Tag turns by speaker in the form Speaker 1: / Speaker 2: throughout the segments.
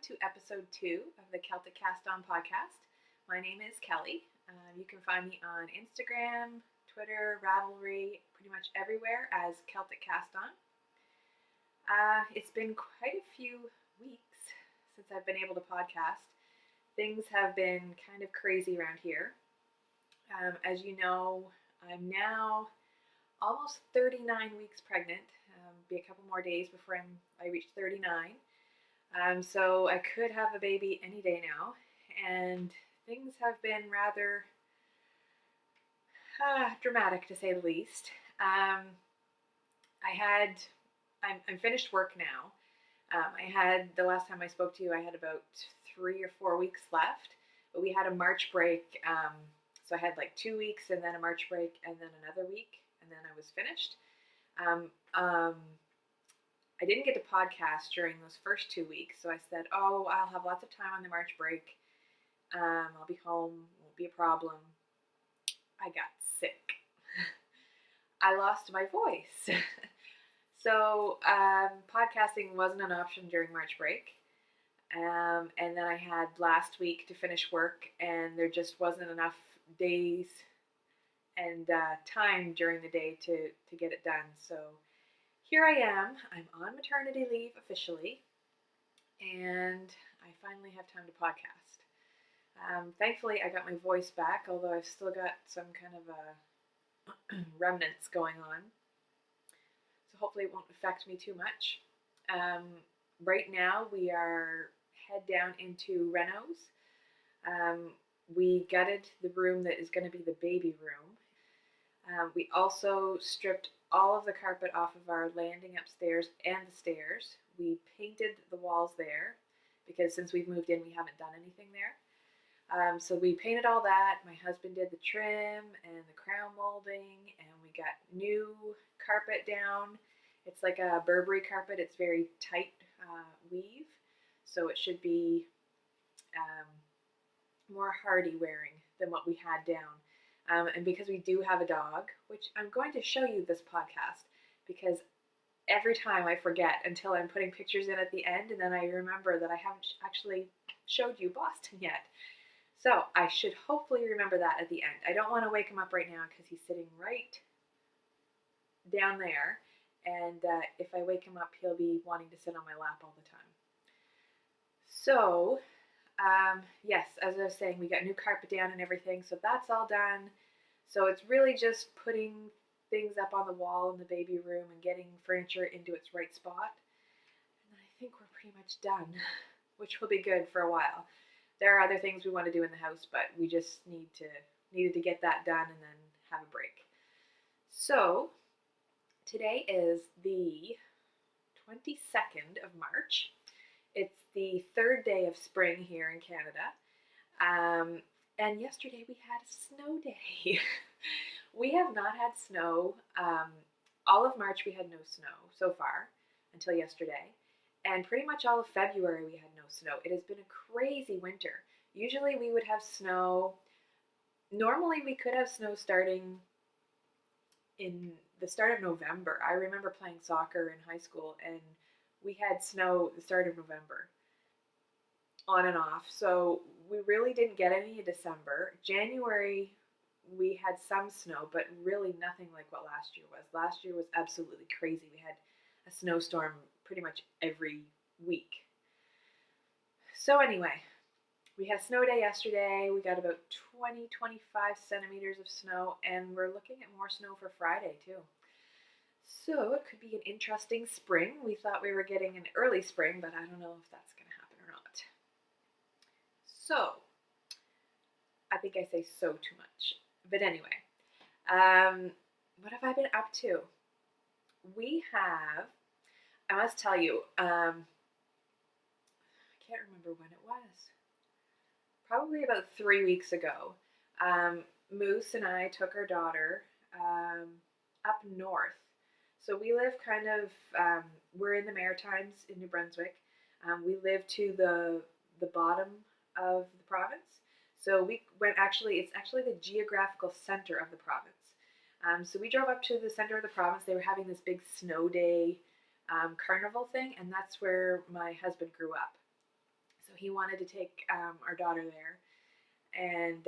Speaker 1: to episode 2 of the Celtic Cast On podcast. My name is Kelly. You can find me on Instagram, Twitter, Ravelry, pretty much everywhere as Celtic Cast On. It's been quite a few weeks since I've been able to podcast. Things have been kind of crazy around here. As you know, I'm now almost 39 weeks pregnant. Be a couple more days before I reach 39. So I could have a baby any day now, and things have been rather dramatic to say the least. I'm finished work now. The last time I spoke to you, I had about 3 or 4 weeks left, but we had a March break. So I had like 2 weeks and then a March break and then another week, and then I was finished. I didn't get to podcast during those first 2 weeks, so I said, I'll have lots of time on the March break. I'll be home, won't be a problem. I got sick. I lost my voice. So podcasting wasn't an option during March break. And then I had last week to finish work, and there just wasn't enough days and time during the day to get it done. So here I am. I'm on maternity leave officially, and I finally have time to podcast. Thankfully, I got my voice back, although I've still got some kind of remnants going on. So hopefully it won't affect me too much. Right now, we are head down into Renos. We gutted the room that is going to be the baby room. We also stripped all of the carpet off of our landing upstairs and the stairs. We painted the walls there because since we've moved in, we haven't done anything there. So we painted all that. My husband did the trim and the crown molding, and we got new carpet down. It's like a Burberry carpet. It's very tight weave, so it should be more hardy wearing than what we had down. And because we do have a dog, which I'm going to show you this podcast, because every time I forget until I'm putting pictures in at the end, and then I remember that I haven't actually showed you Boston yet. So I should hopefully remember that at the end. I don't want to wake him up right now because he's sitting right down there, and if I wake him up, he'll be wanting to sit on my lap all the time. So yes, as I was saying, we got new carpet down and everything, so that's all done. So it's really just putting things up on the wall in the baby room and getting furniture into its right spot. And I think we're pretty much done, which will be good for a while. There are other things we want to do in the house, but we just needed to get that done and then have a break. So today is the 22nd of March. It's the third day of spring here in Canada. And yesterday we had a snow day. We have not had snow. All of March we had no snow so far until yesterday. And pretty much all of February we had no snow. It has been a crazy winter. Usually we would have snow. Normally we could have snow starting in the start of November. I remember playing soccer in high school, and we had snow at the start of November, on and off. So we really didn't get any in December. January, we had some snow, but really nothing like what last year was. Last year was absolutely crazy. We had a snowstorm pretty much every week. So anyway, we had a snow day yesterday. We got about 20-25 centimeters of snow, and we're looking at more snow for Friday too. So it could be an interesting spring. We thought we were getting an early spring, but I don't know if that's going to happen or not. So, I think I say so too much. But anyway, what have I been up to? I must tell you, I can't remember when it was. Probably about 3 weeks ago, Moose and I took our daughter up north. So we live we're in the Maritimes in New Brunswick. We live to the bottom of the province. So it's actually the geographical center of the province. So we drove up to the center of the province. They were having this big snow day carnival thing, and that's where my husband grew up. he wanted to take our daughter there and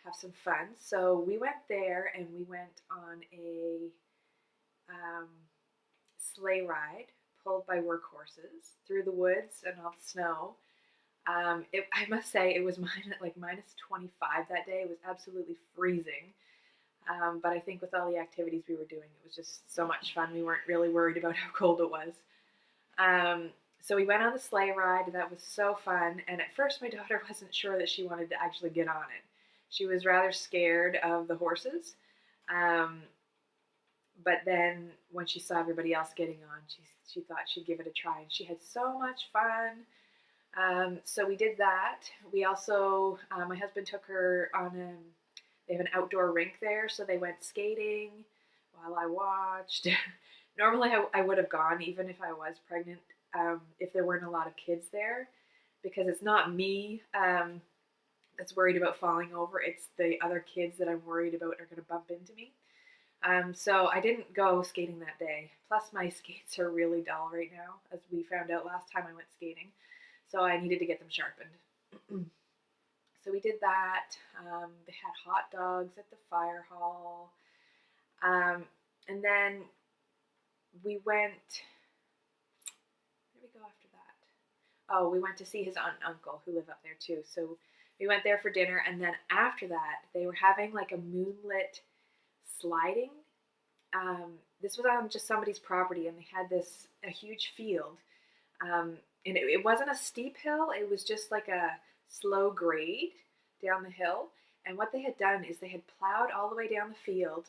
Speaker 1: have some fun. So we went there, and we went on a um, sleigh ride pulled by work horses through the woods and all the snow. I must say it was like minus 25 that day. It was absolutely freezing. But I think with all the activities we were doing, it was just so much fun. We weren't really worried about how cold it was. So we went on the sleigh ride. That was so fun. And at first, my daughter wasn't sure that she wanted to actually get on it. She was rather scared of the horses. But then when she saw everybody else getting on, she thought she'd give it a try. And she had so much fun. So we did that. We also, my husband took her on they have an outdoor rink there, so they went skating while I watched. Normally I would have gone even if I was pregnant, if there weren't a lot of kids there, because it's not me that's worried about falling over. It's the other kids that I'm worried about are going to bump into me. So I didn't go skating that day. Plus my skates are really dull right now, as we found out last time I went skating. So I needed to get them sharpened. So we did that. They had hot dogs at the fire hall. And then we went, where did we go after that? Oh, we went to see his aunt and uncle who live up there too. So we went there for dinner. And then after that, they were having like a moonlit sliding. This was on just somebody's property, and they had a huge field. And it wasn't a steep hill. It was just like a slow grade down the hill. And what they had done is they had plowed all the way down the field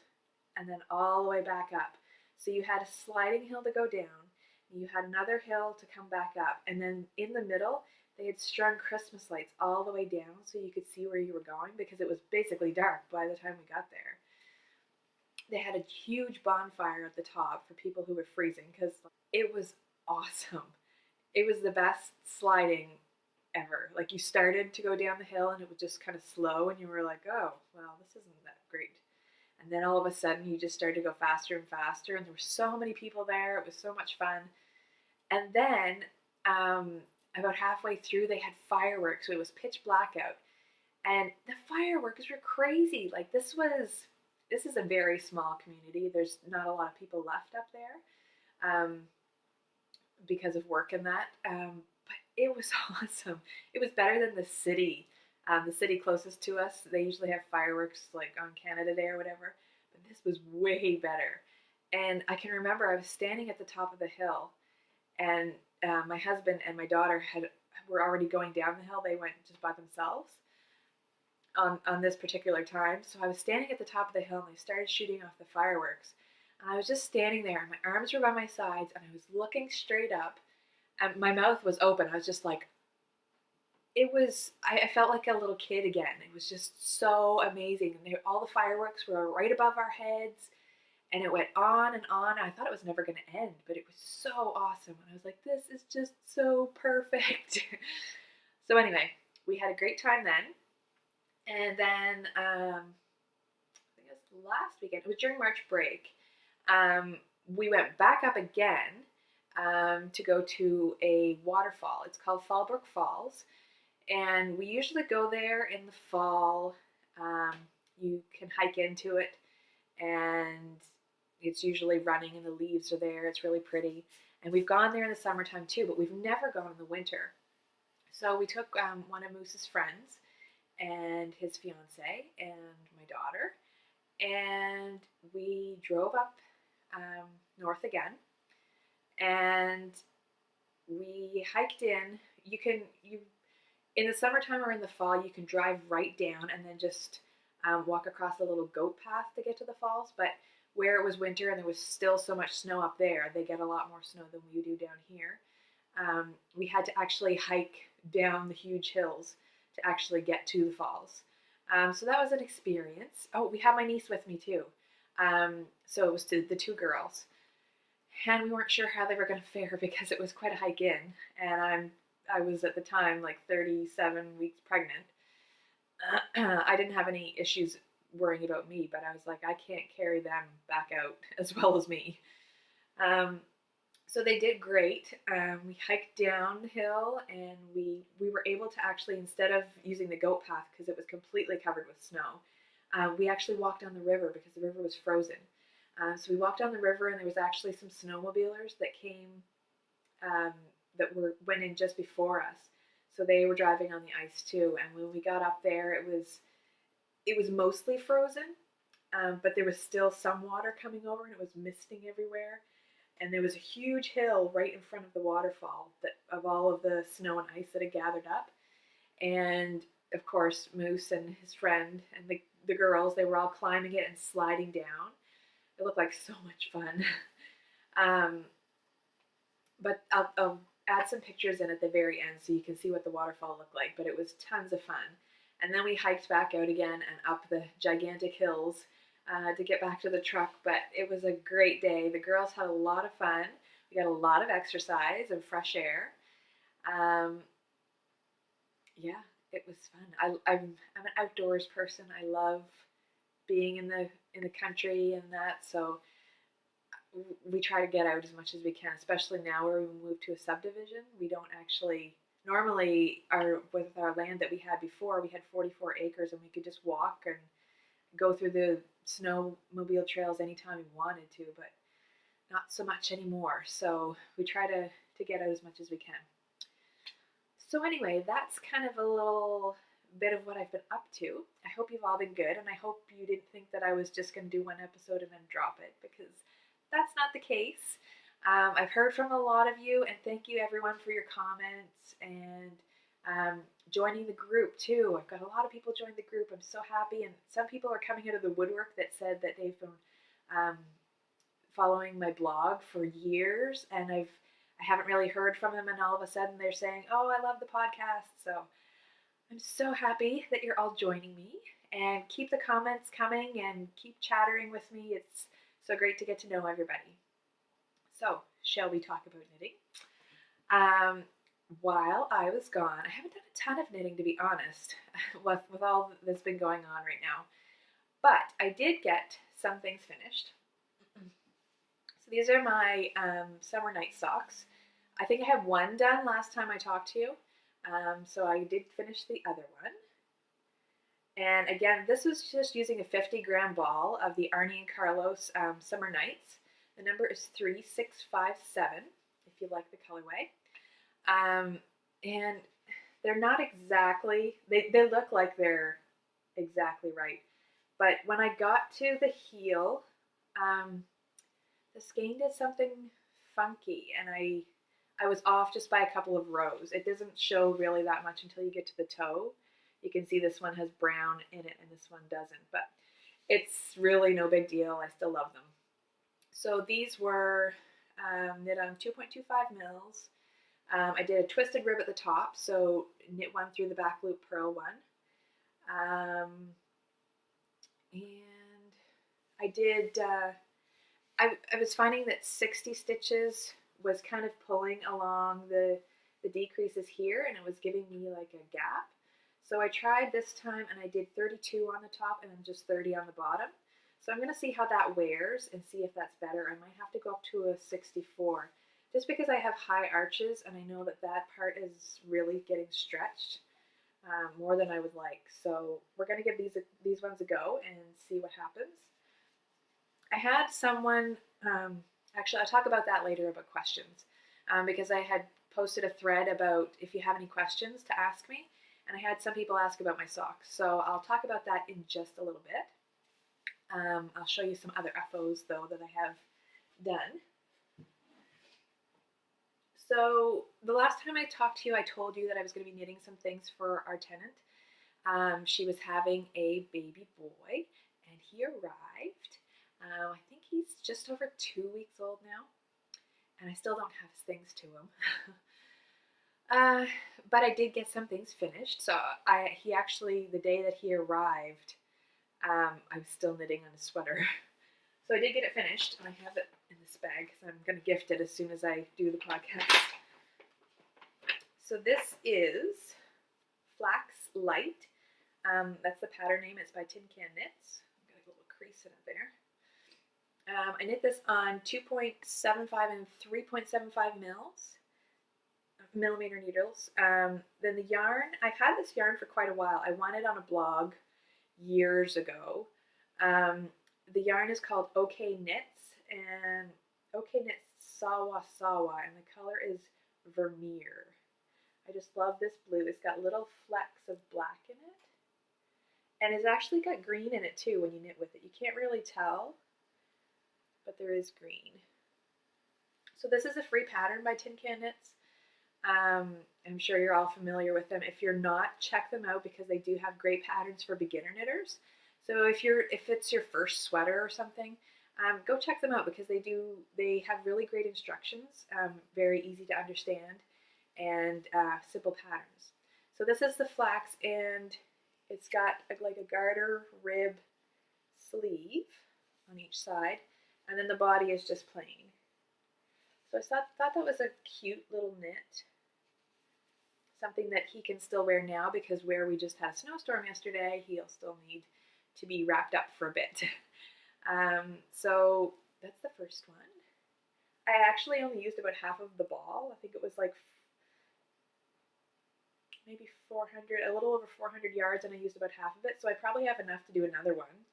Speaker 1: and then all the way back up. So you had a sliding hill to go down, and you had another hill to come back up, and then in the middle they had strung Christmas lights all the way down so you could see where you were going, because it was basically dark by the time we got there. They had a huge bonfire at the top for people who were freezing, because it was awesome. It was the best sliding ever. Like, you started to go down the hill and it was just kind of slow, and you were like, oh, well, this isn't that great. And then all of a sudden you just started to go faster and faster, and there were so many people there. It was so much fun. And then about halfway through they had fireworks, so it was pitch black out. And the fireworks were crazy. Like, this is a very small community. There's not a lot of people left up there. Because of work and that, but it was awesome. It was better than the city closest to us. They usually have fireworks like on Canada Day or whatever, but this was way better. And I can remember I was standing at the top of the hill, and my husband and my daughter were already going down the hill. They went just by themselves on this particular time. So I was standing at the top of the hill, and they started shooting off the fireworks. And I was just standing there, and my arms were by my sides, and I was looking straight up, and my mouth was open. I was just like, I felt like a little kid again. It was just so amazing. And all the fireworks were right above our heads, and it went on and on. I thought it was never going to end, but it was so awesome. And I was like, this is just so perfect. So anyway, we had a great time then. And then, I think it was last weekend. It was during March break. We went back up again to go to a waterfall. It's called Fallbrook Falls, and we usually go there in the fall. You can hike into it, and it's usually running, and the leaves are there. It's really pretty, and we've gone there in the summertime too, but we've never gone in the winter. So we took one of Moose's friends and his fiance and my daughter, and we drove up north again, and we hiked in. You in the summertime or in the fall, you can drive right down and then just walk across a little goat path to get to the falls. But where it was winter and there was still so much snow up there, they get a lot more snow than we do down here. We had to actually hike down the huge hills to actually get to the falls. So that was an experience. Oh, we had my niece with me too. So it was the two girls, and we weren't sure how they were going to fare because it was quite a hike in, and I was at the time like 37 weeks pregnant. I didn't have any issues worrying about me, but I was like, I can't carry them back out as well as me. So they did great. We hiked downhill, and we were able to actually, instead of using the goat path because it was completely covered with snow, we actually walked down the river because the river was frozen. So we walked down the river, and there was actually some snowmobilers that came um, that went in just before us. So they were driving on the ice too. And when we got up there, it was mostly frozen, but there was still some water coming over, and it was misting everywhere. And there was a huge hill right in front of the waterfall of all of the snow and ice that had gathered up. And of course, Moose and his friend and the girls, they were all climbing it and sliding down. It looked like so much fun. um, but I'll add some pictures in at the very end so you can see what the waterfall looked like. But it was tons of fun. And then we hiked back out again and up the gigantic hills to get back to the truck. But it was a great day. The girls had a lot of fun. We got a lot of exercise and fresh air. Um, yeah, it was fun. I'm an outdoors person. I love being in the country and that. So we try to get out as much as we can, especially now where we moved to a subdivision. We don't actually normally with our land that we had before. We had 44 acres, and we could just walk and go through the snowmobile trails anytime we wanted to, but not so much anymore. So we try to get out as much as we can. So anyway, that's kind of a little bit of what I've been up to. I hope you've all been good, and I hope you didn't think that I was just going to do one episode and then drop it, because that's not the case. I've heard from a lot of you, and thank you everyone for your comments and joining the group too. I've got a lot of people join the group. I'm so happy, and some people are coming out of the woodwork that said that they've been following my blog for years, and I haven't really heard from them, and all of a sudden they're saying, "Oh, I love the podcast." So I'm so happy that you're all joining me, and keep the comments coming and keep chattering with me. It's so great to get to know everybody. So, shall we talk about knitting? While I was gone, I haven't done a ton of knitting, to be honest, with all that's been going on right now. But I did get some things finished. So these are my summer night socks. I think I had one done last time I talked to you. So I did finish the other one. And again, this was just using a 50-gram ball of the Arnie and Carlos Summer Nights. The number is 3657, if you like the colorway. And they're not exactly, they look like they're exactly right. But when I got to the heel, the skein did something funky, and I was off just by a couple of rows. It doesn't show really that much until you get to the toe. You can see this one has brown in it and this one doesn't, but it's really no big deal. I still love them. So these were knit on 2.25 mils. I did a twisted rib at the top, so knit one through the back loop, purl one. And I did, I was finding that 60 stitches was kind of pulling along the decreases here, and it was giving me like a gap. So I tried this time, and I did 32 on the top and then just 30 on the bottom. So I'm going to see how that wears and see if that's better. I might have to go up to a 64, just because I have high arches, and I know that that part is really getting stretched more than I would like. So we're going to give these ones a go and see what happens. I had someone, actually I'll talk about that later, about questions, because I had posted a thread about if you have any questions to ask me, and I had some people ask about my socks. So I'll talk about that in just a little bit. I'll show you some other FOs though that I have done. So the last time I talked to you, I told you that I was going to be knitting some things for our tenant. She was having a baby boy, and he arrived. I think he's just over 2 weeks old now, and I still don't have things to him. But I did get some things finished. So he actually, the day that he arrived, I was still knitting on a sweater. So I did get it finished, and I have it in this bag, so I'm going to gift it as soon as I do the podcast. So this is Flax Light. That's the pattern name. It's by Tin Can Knits. I've got a little crease in it there. I knit this on 2.75 and 3.75 millimeter needles. Then the yarn, I've had this yarn for quite a while. I won it on a blog years ago. The yarn is called OK Knits, and OK Knits Sawa Sawa, and the color is Vermeer. I just love this blue. It's got little flecks of black in it, and it's actually got green in it too when you knit with it. You can't really tell, but there is green. So this is a free pattern by Tin Can Knits. I'm sure you're all familiar with them. If you're not, check them out because they do have great patterns for beginner knitters. So if it's your first sweater or something, go check them out because they have really great instructions, very easy to understand, and simple patterns. So this is the flax, and it's got like a garter rib sleeve on each side, and then the body is just plain. So I thought that was a cute little knit. Something that he can still wear now because where we just had a snowstorm yesterday, he'll still need to be wrapped up for a bit. So that's the first one. I actually only used about half of the ball. I think it was like maybe 400, a little over 400 yards, and I used about half of it. So I probably have enough to do another one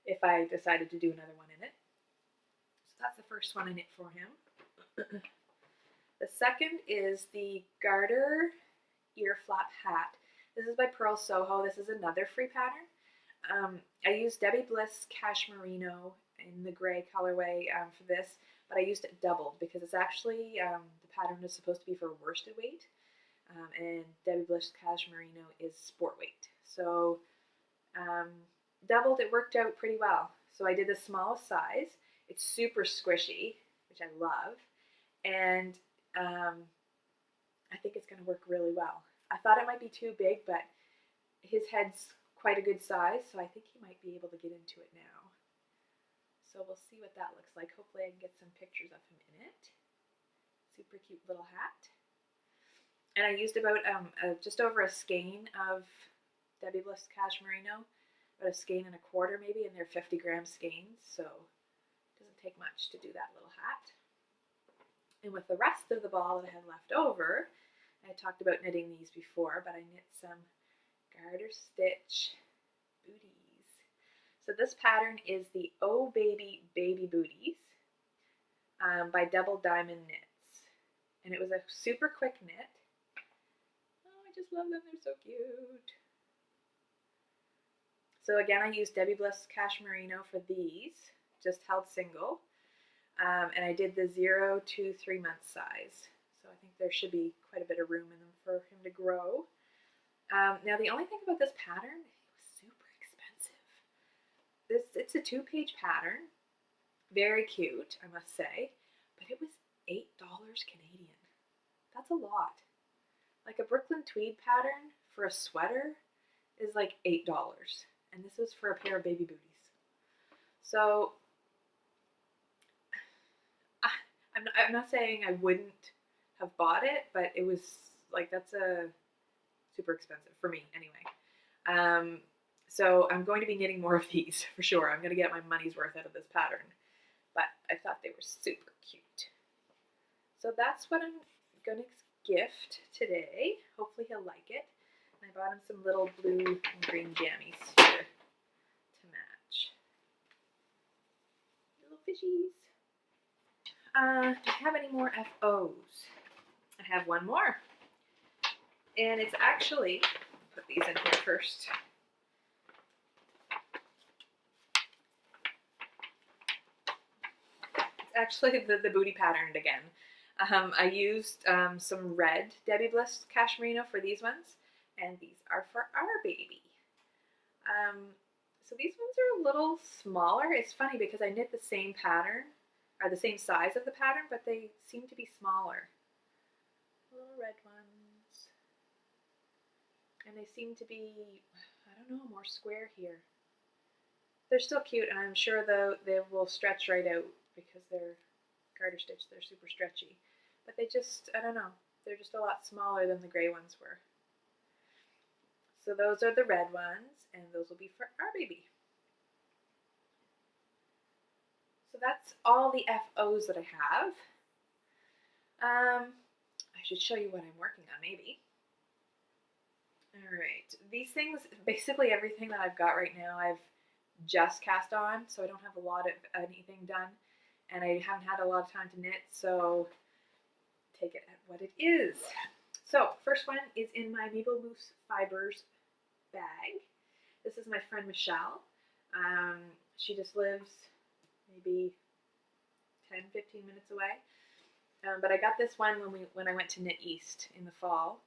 Speaker 1: if I decided to do another one in it. So that's the first one I knit for him. The second is the garter ear flap hat. This is by Pearl Soho. This is another free pattern. I used Debbie Bliss Cash Merino in the gray colorway for this, but I used it doubled because it's actually, the pattern is supposed to be for worsted weight, and Debbie Bliss Cash Merino is sport weight. So doubled, it worked out pretty well. So I did the smallest size. It's super squishy, which I love, and I think it's going to work really well. I thought it might be too big, but his head's quite a good size, so I think he might be able to get into it now. So we'll see what that looks like. Hopefully I can get some pictures of him in it. Super cute little hat. And I used about just over a skein of Debbie Bliss Cash Merino, about a skein and a quarter maybe, and they're 50-gram skeins, so it doesn't take much to do that little hat. And with the rest of the ball that I had left over, I talked about knitting these before, but I knit some garter stitch booties. So this pattern is the Oh Baby Baby Booties by Double Diamond Knits. And it was a super quick knit. Oh, I just love them. They're so cute. So again, I used Debbie Bliss Cash Merino for these, just held single. And I did the 0 to 3 month size. So I think there should be quite a bit of room in them for him to grow. Now the only thing about this pattern, it was super expensive. It's a 2-page pattern. Very cute, I must say. But it was $8 Canadian. That's a lot. Like a Brooklyn tweed pattern for a sweater is like $8. And this was for a pair of baby booties. So I'm not saying I wouldn't have bought it, but it was like, that's a super expensive for me anyway. So I'm going to be knitting more of these for sure. I'm going to get my money's worth out of this pattern, but I thought they were super cute. So that's what I'm going to gift today. Hopefully he'll like it. And I bought him some little blue and green jammies to match. Little fishies. Do I have any more FOs? I have one more. And it's actually, put these in here first. It's actually the booty pattern again. I used some red Debbie Bliss Cash Merino for these ones, and these are for our baby. So these ones are a little smaller. It's funny because I knit the same pattern, or the same size of the pattern, but they seem to be smaller. Little red ones. And they seem to be, I don't know, more square here. They're still cute, and I'm sure though they will stretch right out because they're garter stitch. They're super stretchy. But they just, I don't know, they're just a lot smaller than the gray ones were. So those are the red ones, and those will be for our baby. So that's all the FOs that I have. I should show you what I'm working on, maybe. Alright, these things, basically everything that I've got right now, I've just cast on, so I don't have a lot of anything done, and I haven't had a lot of time to knit, so take it at what it is. So, first one is in my Maple Mousse Fibers bag. This is my friend Michelle. She just lives maybe 10-15 minutes away. But I got this one when I went to Knit East in the fall.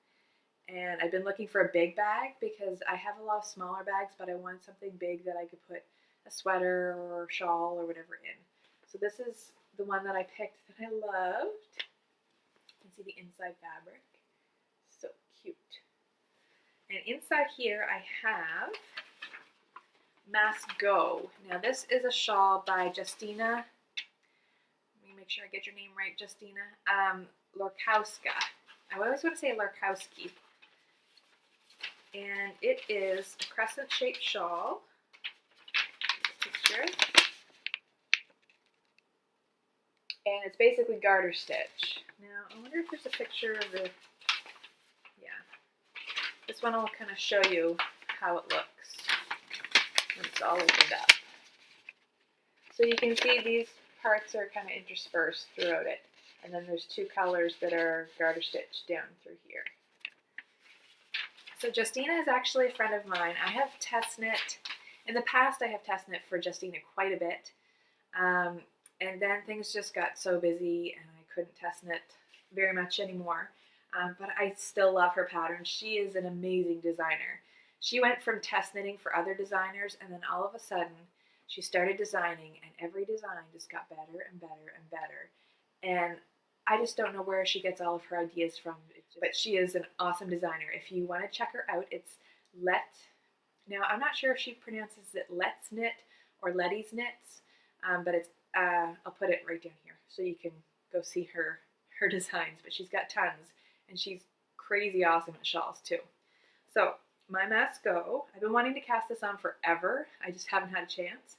Speaker 1: And I've been looking for a big bag because I have a lot of smaller bags, but I wanted something big that I could put a sweater or shawl or whatever in. So this is the one that I picked that I loved. You can see the inside fabric. So cute. And inside here I have Mask Go. Now this is a shawl by Justina. Let me make sure I get your name right, Justina. Lorkowska. I always want to say Lorkowski. And it is a crescent-shaped shawl. Picture. And it's basically garter stitch. Now, I wonder if there's a picture of the, yeah. This one will kind of show you how it looks when it's all opened up. So you can see these parts are kind of interspersed throughout it. And then there's two colors that are garter stitched down through here. So Justina is actually a friend of mine. I have test knit. In the past, I have test knit for Justina quite a bit. And then things just got so busy and I couldn't test knit very much anymore. But I still love her patterns. She is an amazing designer. She went from test knitting for other designers and then all of a sudden she started designing and every design just got better and better and better. And I just don't know where she gets all of her ideas from, but she is an awesome designer. If you want to check her out, it's now I'm not sure if she pronounces it Let's Knit or Letty's Knits, but it's, I'll put it right down here so you can go see her designs, but she's got tons, and she's crazy awesome at shawls too. So, my Mask Go, I've been wanting to cast this on forever, I just haven't had a chance.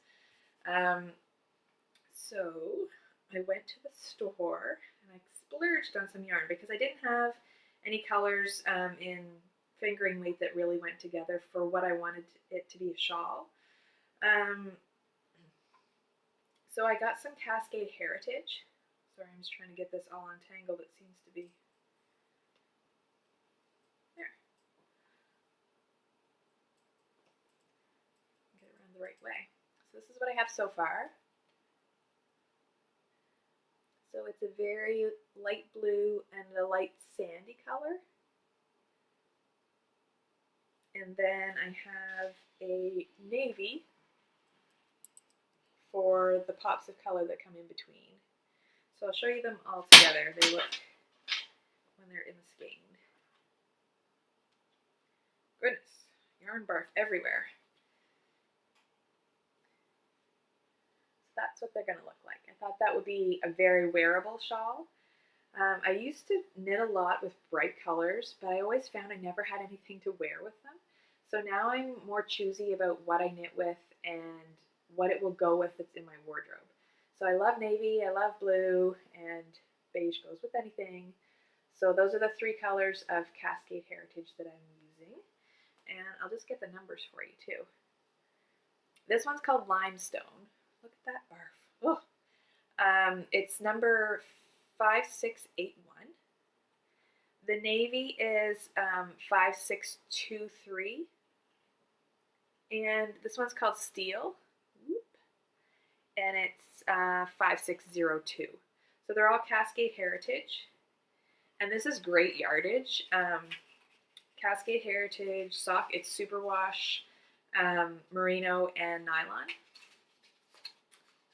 Speaker 1: So, I went to the store and I splurged on some yarn because I didn't have any colors in fingering weight that really went together for what I wanted it to be a shawl. So I got some Cascade Heritage. Sorry, I'm just trying to get this all untangled. It seems to be there. Get it around the right way. So this is what I have so far. So it's a very light blue and a light sandy color. And then I have a navy for the pops of color that come in between. So I'll show you them all together. They look when they're in the skein. Goodness, yarn barf everywhere. So that's what they're going to look like. I thought that would be a very wearable shawl. I used to knit a lot with bright colors, but I always found I never had anything to wear with them. So now I'm more choosy about what I knit with and what it will go with that's in my wardrobe. So I love navy, I love blue, and beige goes with anything. So those are the three colors of Cascade Heritage that I'm using. And I'll just get the numbers for you too. This one's called Limestone. Look at that barf. Oh. It's number 5681. The navy is 5623. And this one's called Steel. And it's 5602. So they're all Cascade Heritage. And this is great yardage. Cascade Heritage sock, it's superwash, merino, and nylon.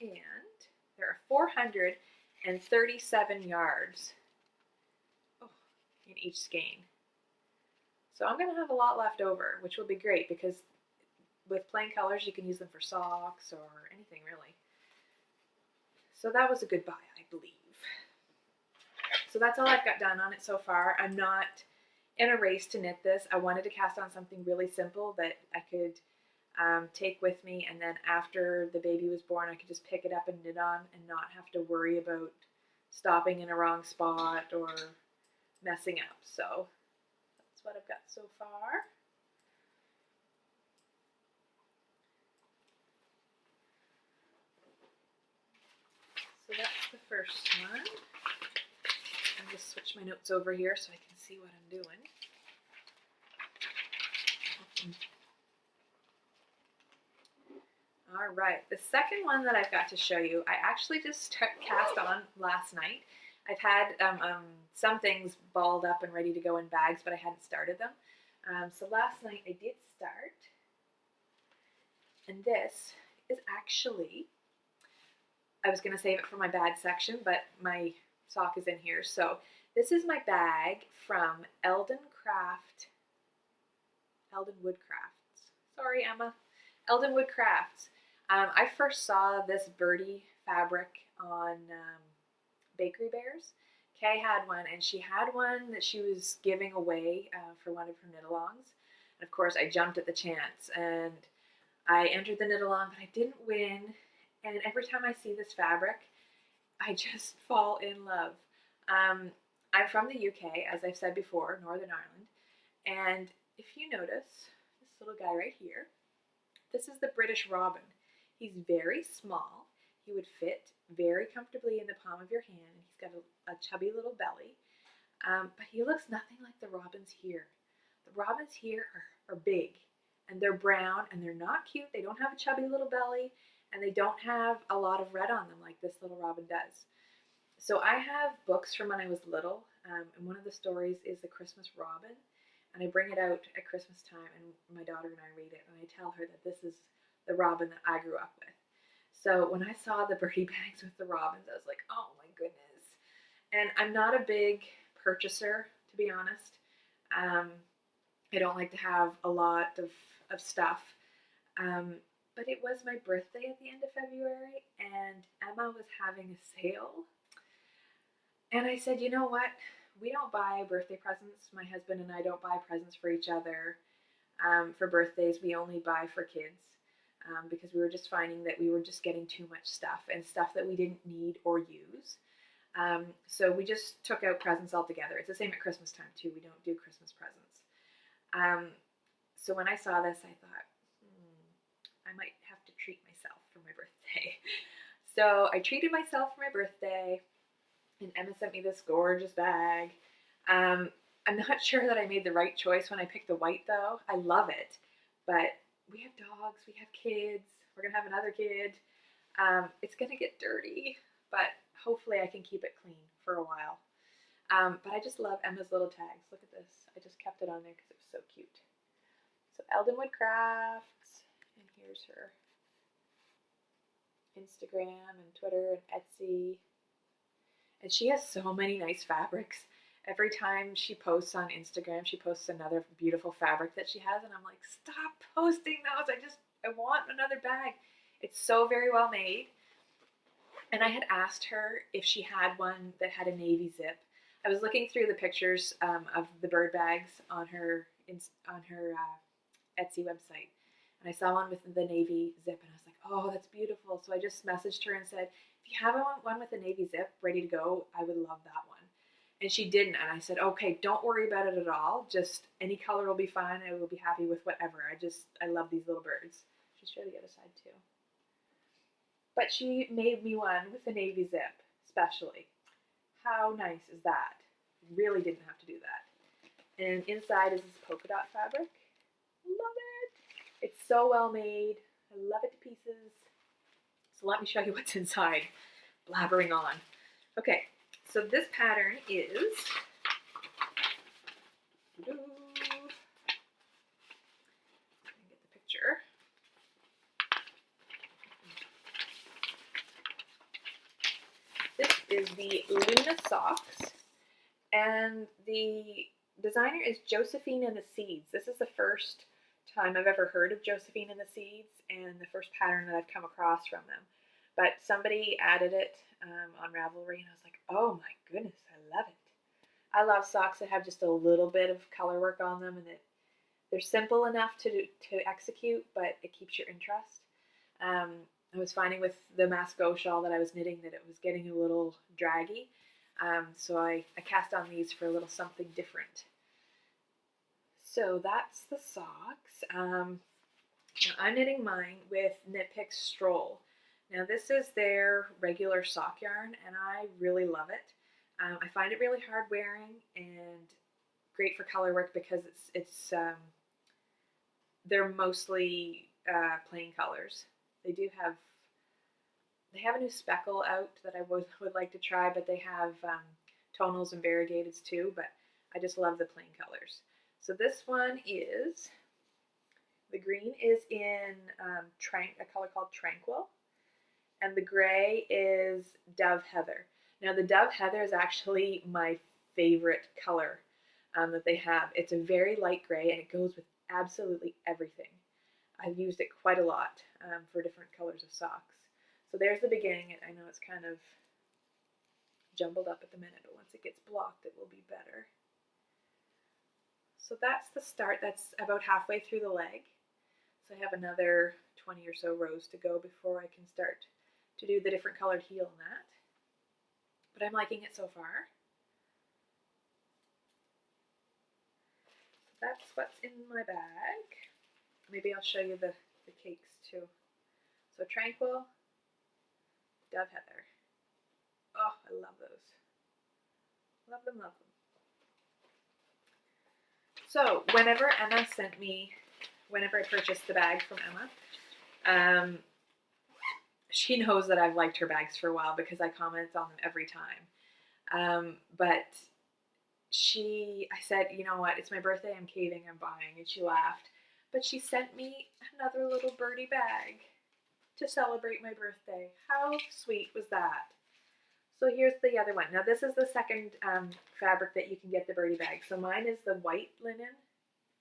Speaker 1: And there are 437 yards in each skein. So I'm going to have a lot left over, which will be great because with plain colors you can use them for socks or anything really. So that was a good buy, I believe. So that's all I've got done on it so far. I'm not in a race to knit this. I wanted to cast on something really simple that I could take with me, and then after the baby was born, I could just pick it up and knit on and not have to worry about stopping in a wrong spot or messing up. So that's what I've got so far. So that's the first one. I'll just switch my notes over here so I can see what I'm doing. All right, the second one that I've got to show you, I actually just cast on last night. I've had some things balled up and ready to go in bags, but I hadn't started them. So last night I did start, and this is actually, I was going to save it for my bag section, but my sock is in here. So this is my bag from Eldon Wood Crafts. Sorry, Emma. Eldon Wood Crafts. I first saw this birdie fabric on Bakery Bears. Kay had one, and she had one that she was giving away for one of her knit-alongs. And of course, I jumped at the chance, and I entered the knit-along, but I didn't win. And every time I see this fabric, I just fall in love. I'm from the UK, as I've said before, Northern Ireland. And if you notice, this little guy right here, this is the British robin. He's very small. He would fit very comfortably in the palm of your hand. And he's got a chubby little belly. But he looks nothing like the robins here. The robins here are big, and they're brown, and they're not cute. They don't have a chubby little belly, and they don't have a lot of red on them like this little robin does. So I have books from when I was little, and one of the stories is The Christmas Robin, and I bring it out at Christmas time, and my daughter and I read it, and I tell her that this is the robin that I grew up with. So when I saw the birdie bags with the robins, I was like, oh my goodness. And I'm not a big purchaser, to be honest. I don't like to have a lot of stuff. But it was my birthday at the end of February, and Emma was having a sale. And I said, you know what? We don't buy birthday presents. My husband and I don't buy presents for each other for birthdays. We only buy for kids because we were just finding that we were just getting too much stuff and stuff that we didn't need or use. So we just took out presents altogether. It's the same at Christmas time too. We don't do Christmas presents. So when I saw this, I thought, I might have to treat myself for my birthday. So I treated myself for my birthday, and Emma sent me this gorgeous bag. I'm not sure that I made the right choice when I picked the white though. I love it, but we have dogs, we have kids, we're gonna have another kid. It's gonna get dirty, but hopefully I can keep it clean for a while. But I just love Emma's little tags. Look at this. I just kept it on there because it was so cute. So Eldon Wood Crafts, and here's her Instagram and Twitter and Etsy. And she has so many nice fabrics. Every time she posts on Instagram, she posts another beautiful fabric that she has, and I'm like, stop posting those. I want another bag. It's so very well made. And I had asked her if she had one that had a navy zip. I was looking through the pictures of the bird bags on her Etsy website, and I saw one with the navy zip, and I was like, oh, that's beautiful. So I just messaged her and said, if you have one with a navy zip ready to go, I would love that one. And she didn't, and I said, okay, don't worry about it at all. Just any color will be fine. I will be happy with whatever. I love these little birds. She's show the other side too. But she made me one with a navy zip, specially. How nice is that? Really didn't have to do that. And inside is this polka dot fabric. Love it. It's so well made. I love it to pieces. So let me show you what's inside. Blabbering on. Okay, so this pattern is get the picture. This is the Luna Socks, and the designer is Josephine and the Seeds. This is the first time I've ever heard of Josephine and the Seeds, and the first pattern that I've come across from them. But somebody added it on Ravelry, and I was like, oh my goodness, I love it. I love socks that have just a little bit of color work on them, and that They're simple enough to execute, but it keeps your interest. I was finding with the Masco shawl that I was knitting that it was getting a little draggy. So I cast on these for a little something different. So that's the socks. I'm knitting mine with Knit Pick Stroll. Now this is their regular sock yarn, and I really love it. I find it really hard wearing and great for color work because they're mostly plain colors. They have a new speckle out that I would like to try, but they have tonals and variegateds too, but I just love the plain colors. So this one is, the green is in a color called Tranquil, and the gray is Dove Heather. Now the Dove Heather is actually my favorite color that they have. It's a very light gray and it goes with absolutely everything. I've used it quite a lot for different colors of socks. So there's the beginning. I know it's kind of jumbled up at the minute, but once it gets blocked it will be better. So that's the start. That's about halfway through the leg. So I have another 20 or so rows to go before I can start to do the different colored heel in that. But I'm liking it so far. So that's what's in my bag. Maybe I'll show you the cakes too. So Tranquil, Dove Heather. Oh, I love those. Love them, love them. So whenever I purchased the bag from Emma, she knows that I've liked her bags for a while because I comment on them every time. But I said, you know what, it's my birthday, I'm caving, I'm buying, and she laughed. But she sent me another little birdie bag to celebrate my birthday. How sweet was that? So here's the other one. Now this is the second fabric that you can get the birdie bag. So mine is the white linen,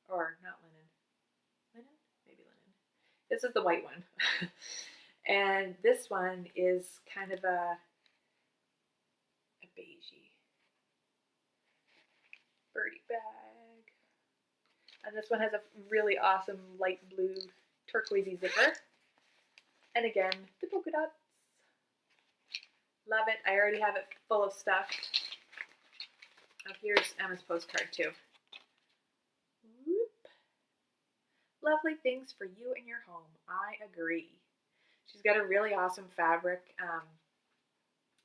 Speaker 1: or not linen. Linen? Maybe linen. This is the white one. And this one is kind of a beigey birdie bag. And this one has a really awesome light blue turquoisey zipper. And again, the polka dots. Love it. I already have it full of stuff. Oh, here's Emma's postcard too. Whoop. Lovely things for you and your home. I agree. She's got a really awesome fabric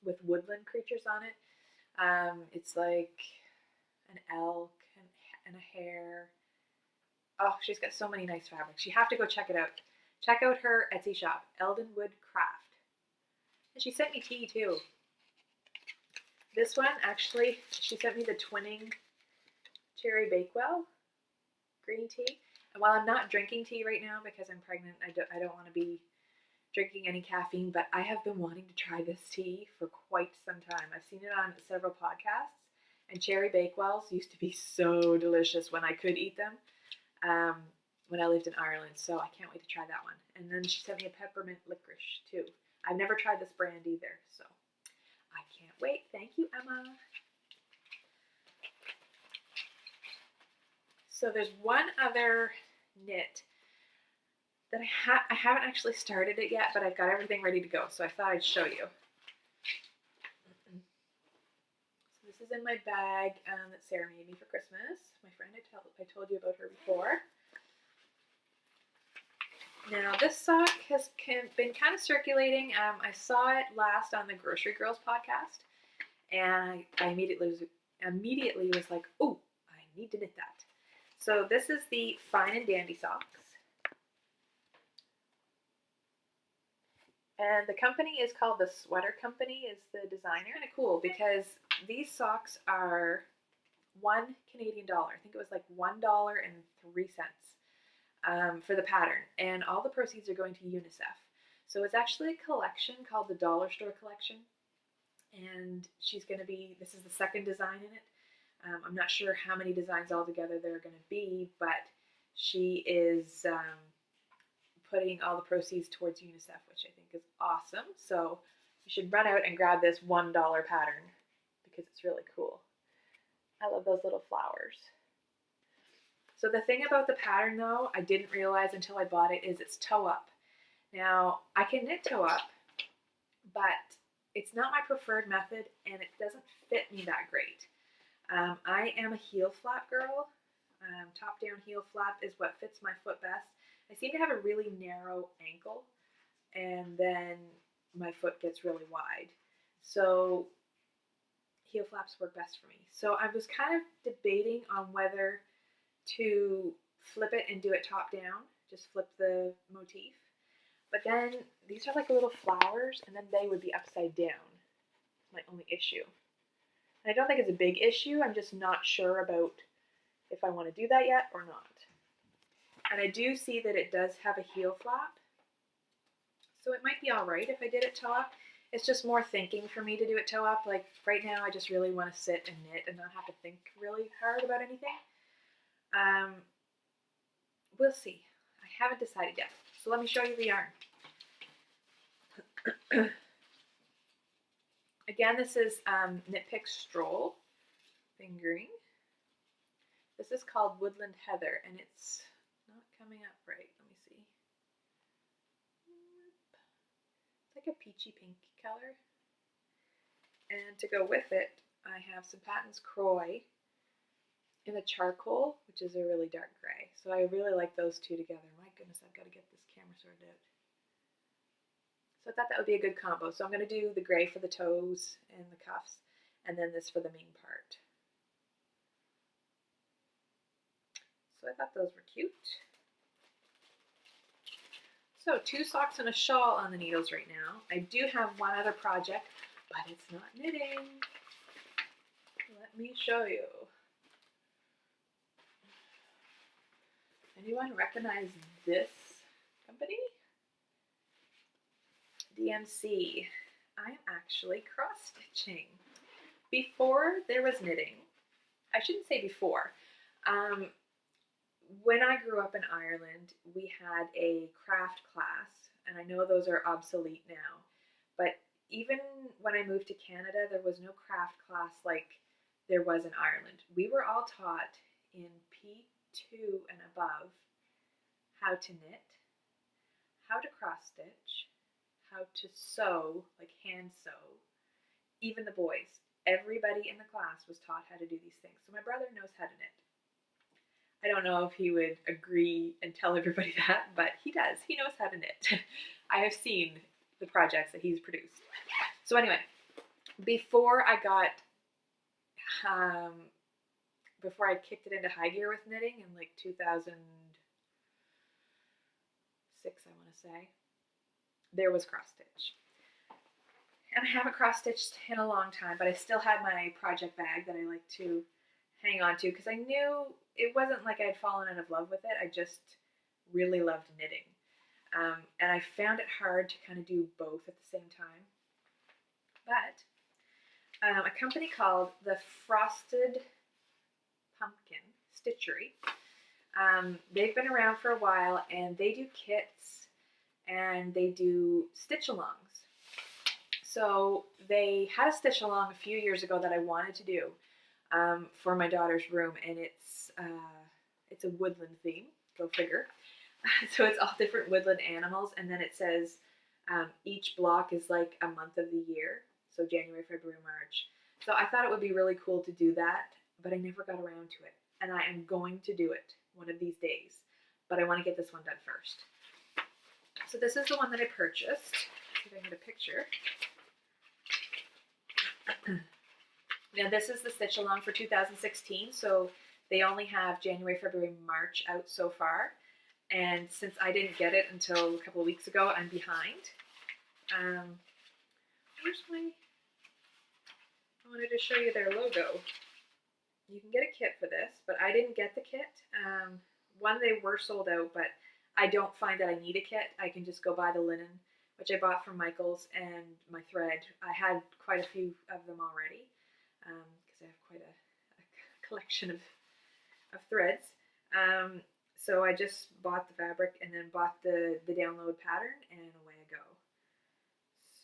Speaker 1: with woodland creatures on it. It's like an elk and a hare. Oh, she's got so many nice fabrics. You have to go check it out. Check out her Etsy shop, Eldenwood Craft. And she sent me tea too. This one, actually, she sent me the Twinning Cherry Bakewell green tea. And while I'm not drinking tea right now because I'm pregnant, I don't want to be drinking any caffeine, but I have been wanting to try this tea for quite some time. I've seen it on several podcasts, and cherry bakewells used to be so delicious when I could eat them when I lived in Ireland, so I can't wait to try that one. And then she sent me a peppermint licorice too. I've never tried this brand either, so I can't wait. Thank you, Emma. So there's one other knit that I haven't actually started it yet, but I've got everything ready to go, so I thought I'd show you. So this is in my bag that Sarah made me for Christmas. My friend, I told you about her before. Now this sock has been kind of circulating. I saw it last on the Grocery Girls podcast, and I immediately was like, oh, I need to knit that. So this is the Fine and Dandy socks. And the company is called The Sweater Company, is the designer. Kind of cool because these socks are $1 Canadian. I think it was like $1.03 for the pattern. And all the proceeds are going to UNICEF. So it's actually a collection called the Dollar Store Collection. And this is the second design in it. I'm not sure how many designs altogether there are going to be, but she is putting all the proceeds towards UNICEF, which I think is awesome. So you should run out and grab this $1 pattern because it's really cool. I love those little flowers. So the thing about the pattern though, I didn't realize until I bought it, is it's toe up. Now, I can knit toe up, but it's not my preferred method and it doesn't fit me that great. I am a heel flap girl. Top down heel flap is what fits my foot best. I seem to have a really narrow ankle and then my foot gets really wide. So heel flaps work best for me. So I was kind of debating on whether to flip it and do it top down, just flip the motif. But then these are like little flowers and then they would be upside down. My only issue. And I don't think it's a big issue, I'm just not sure about if I want to do that yet or not. And I do see that it does have a heel flap, so it might be alright if I did it toe up. It's just more thinking for me to do it toe up. Like right now I just really want to sit and knit and not have to think really hard about anything. We'll see. I haven't decided yet. So let me show you the yarn. Again, this is Knit Pick Stroll fingering. This is called Woodland Heather, and it's not coming up right. Let me see. It's like a peachy pink color. And to go with it, I have some Patton's Croy in a charcoal, which is a really dark gray. So I really like those two together. My goodness, I've got to get this camera sorted out. So I thought that would be a good combo. So I'm going to do the gray for the toes and the cuffs, and then this for the main part. So I thought those were cute. So 2 socks and a shawl on the needles right now. I do have one other project, but it's not knitting. Let me show you. Anyone recognize this company? DMC. I'm actually cross-stitching. Before there was knitting, I shouldn't say before. When I grew up in Ireland, we had a craft class, and I know those are obsolete now, but even when I moved to Canada, there was no craft class like there was in Ireland. We were all taught in P2 and above how to knit, how to cross-stitch, how to sew, like hand sew. Even the boys, everybody in the class was taught how to do these things. So my brother knows how to knit. I don't know if he would agree and tell everybody that, but he does. He knows how to knit. I have seen the projects that he's produced. So anyway, before I kicked it into high gear with knitting in like 2006, I want to say, there was cross stitch. And I haven't cross stitched in a long time, but I still had my project bag that I like to hang on to because I knew it wasn't like I had fallen out of love with it. I just really loved knitting. And I found it hard to kind of do both at the same time. But a company called the Frosted Pumpkin Stitchery, they've been around for a while and they do kits and they do stitch-alongs. So they had a stitch-along a few years ago that I wanted to do for my daughter's room, and it's a woodland theme, go figure. So it's all different woodland animals, and then it says each block is like a month of the year, so January, February, March. So I thought it would be really cool to do that, but I never got around to it, and I am going to do it one of these days, but I want to get this one done first. So this is the one that I purchased. See if I can get a picture. Now this is the stitch along for 2016, so they only have January, February, March out so far. And since I didn't get it until a couple of weeks ago, I'm behind. Where's my... I wanted to show you their logo. You can get a kit for this, but I didn't get the kit. One, they were sold out, but I don't find that I need a kit. I can just go buy the linen, which I bought from Michael's, and my thread. I had quite a few of them already, because I have quite a collection of threads. So I just bought the fabric and then bought the download pattern, and away I go.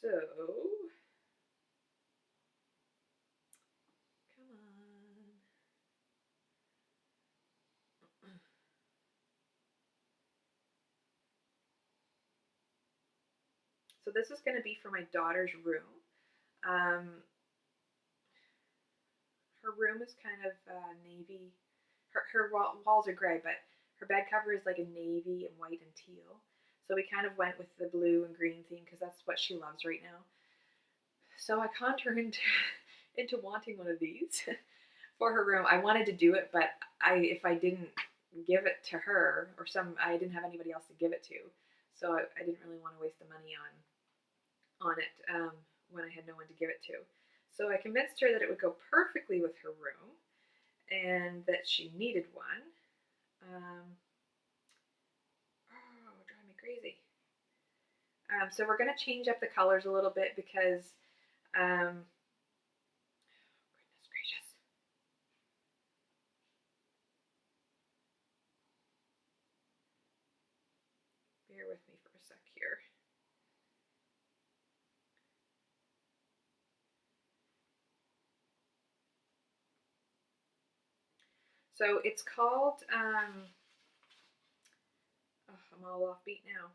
Speaker 1: So, come on. So this is going to be for my daughter's room. Her room is kind of navy. Her walls are gray, but her bed cover is like a navy and white and teal. So we kind of went with the blue and green theme because that's what she loves right now. So I conned her into wanting one of these for her room. I wanted to do it, but if I didn't give it to her I didn't have anybody else to give it to, so I didn't really want to waste the money on it when I had no one to give it to. So I convinced her that it would go perfectly with her room and that she needed one. Drive me crazy. So we're going to change up the colors a little bit because, goodness gracious. Bear with me for a sec here. So it's called, I'm all off beat now.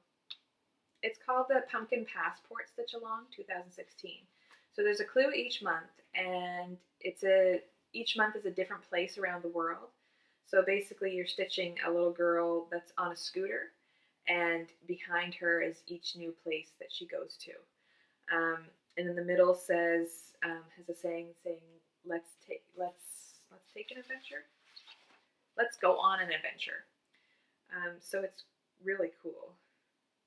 Speaker 1: It's called the Pumpkin Passport Stitch Along 2016. So there's a clue each month, and each month is a different place around the world. So basically you're stitching a little girl that's on a scooter, and behind her is each new place that she goes to. And in the middle has a saying let's take an adventure. Let's go on an adventure. So it's really cool.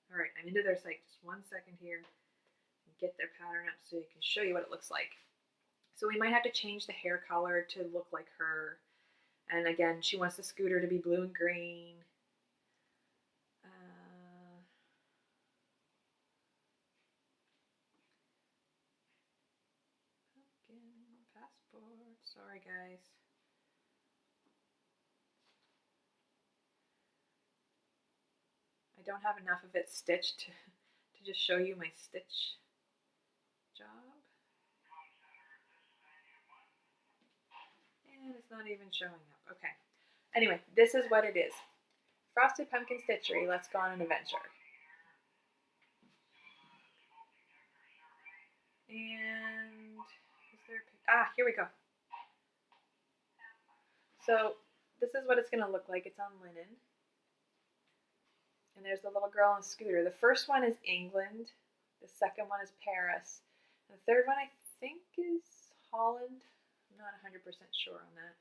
Speaker 1: All right, I'm into their site. Just 1 second here. Get their pattern up so I can show you what it looks like. So we might have to change the hair color to look like her. And again, she wants the scooter to be blue and green. Pumpkin passport. Sorry, guys. I don't have enough of it stitched to just show you my stitch job. And it's not even showing up. Okay. Anyway, this is what it is. Frosted Pumpkin Stitchery. Let's go on an adventure. And is there here we go. So this is what it's going to look like. It's on linen. And there's the little girl on a scooter. The first one is England. The second one is Paris. And the third one I think is Holland. I'm not 100% sure on that.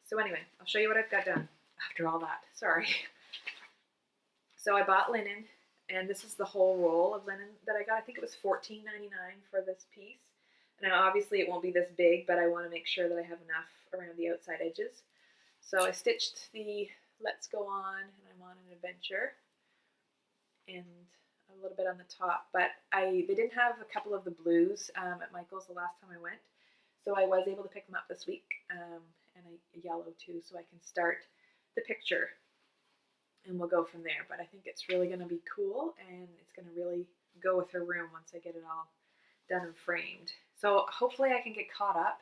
Speaker 1: So anyway, I'll show you what I've got done after all that. Sorry. So I bought linen, and this is the whole roll of linen that I got. I think it was $14.99 for this piece. Now obviously it won't be this big, but I want to make sure that I have enough around the outside edges. So I stitched the Let's Go On and I'm on an adventure and a little bit on the top, but they didn't have a couple of the blues at Michael's the last time I went, so I was able to pick them up this week, and a yellow too, so I can start the picture and we'll go from there. But I think it's really going to be cool, and it's going to really go with her room once I get it all done and framed. So hopefully I can get caught up.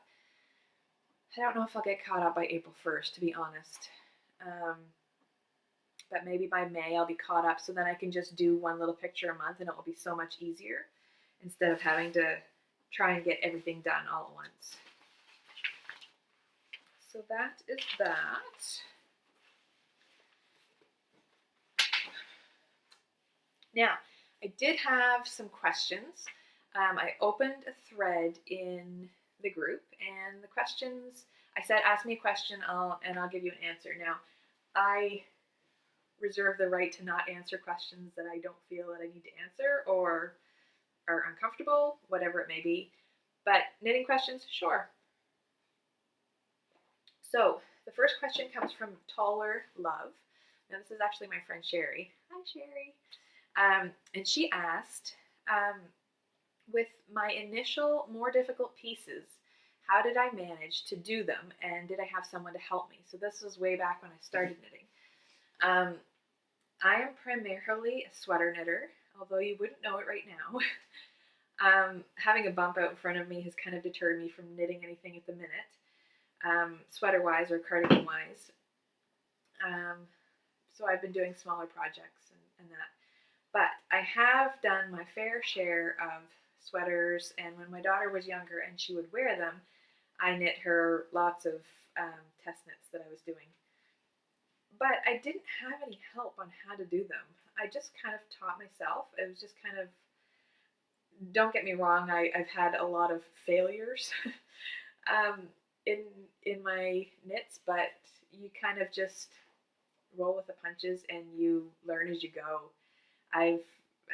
Speaker 1: I don't know if I'll get caught up by April 1st, to be honest. But maybe by May I'll be caught up, so then I can just do one little picture a month and it will be so much easier instead of having to try and get everything done all at once. So that is that. Now, I did have some questions. I opened a thread in the group, and the questions, I said, ask me a question, and I'll give you an answer. Now, I reserve the right to not answer questions that I don't feel that I need to answer or are uncomfortable, whatever it may be. But knitting questions, sure. So the first question comes from Taller Love. Now this is actually my friend Sherry. Hi, Sherry. And she asked, with my initial more difficult pieces, how did I manage to do them, and did I have someone to help me? So this was way back when I started knitting. I am primarily a sweater knitter, although you wouldn't know it right now. Having a bump out in front of me has kind of deterred me from knitting anything at the minute, sweater-wise or cardigan-wise. So I've been doing smaller projects and that. But I have done my fair share of sweaters, and when my daughter was younger and she would wear them, I knit her lots of test knits that I was doing. But I didn't have any help on how to do them. I just kind of taught myself. It was just kind of, don't get me wrong, I've had a lot of failures um, in in my knits, but you kind of just roll with the punches and you learn as you go. I've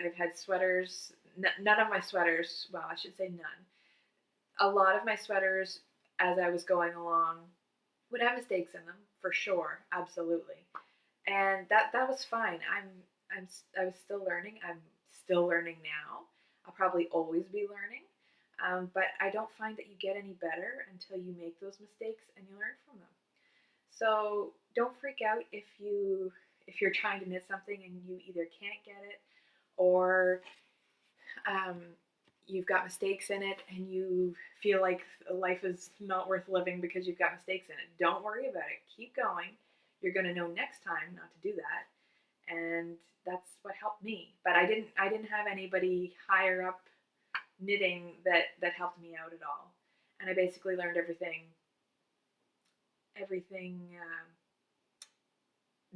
Speaker 1: I've had sweaters. None of my sweaters. Well, I should say none. A lot of my sweaters, as I was going along, would have mistakes in them for sure, absolutely, and that was fine. I was still learning. I'm still learning now. I'll probably always be learning, but I don't find that you get any better until you make those mistakes and you learn from them. So don't freak out if you're trying to knit something and you either can't get it or um, you've got mistakes in it and you feel like life is not worth living because you've got mistakes in it. Don't worry about it. Keep going. You're going to know next time not to do that. And that's what helped me. But I didn't have anybody higher up knitting that helped me out at all. And I basically learned everything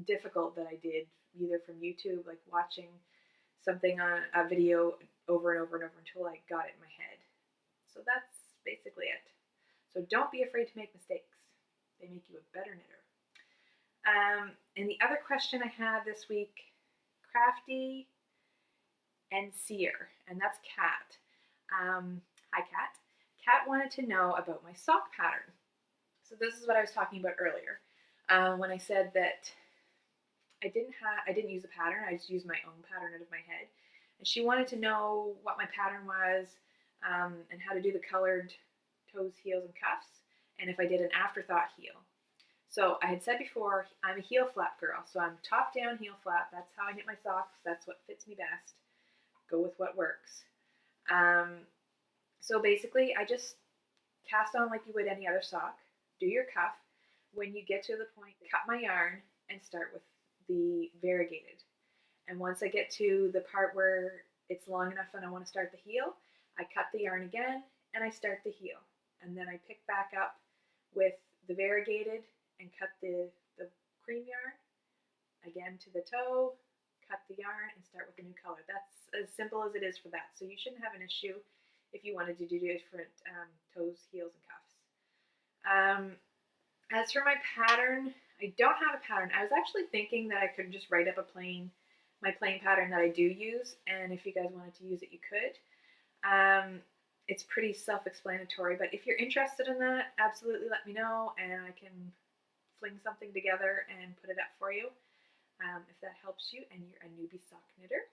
Speaker 1: difficult that I did either from YouTube, like watching something on a video over and over and over until I got it in my head. So that's basically it. So don't be afraid to make mistakes. They make you a better knitter. And the other question I had this week, Crafty and Seer, and that's Kat. Hi, Kat. Kat wanted to know about my sock pattern. So this is what I was talking about earlier when I said that I didn't use a pattern. I just used my own pattern out of my head, and she wanted to know what my pattern was and how to do the colored toes, heels, and cuffs, and if I did an afterthought heel. So I had said before, I'm a heel flap girl, so I'm top down heel flap. That's how I knit my socks. That's what fits me best. Go with what works. So basically, I just cast on like you would any other sock. Do your cuff. When you get to the point, cut my yarn and start with the variegated. And once I get to the part where it's long enough and I want to start the heel, I cut the yarn again and I start the heel. And then I pick back up with the variegated and cut the cream yarn again to the toe, cut the yarn and start with a new color. That's as simple as it is for that. So you shouldn't have an issue if you wanted to do different toes, heels, and cuffs. As for my pattern, I don't have a pattern. I was actually thinking that I could just write up my plain pattern that I do use, and if you guys wanted to use it, you could. It's pretty self-explanatory, but if you're interested in that, absolutely let me know, and I can fling something together and put it up for you, if that helps you and you're a newbie sock knitter.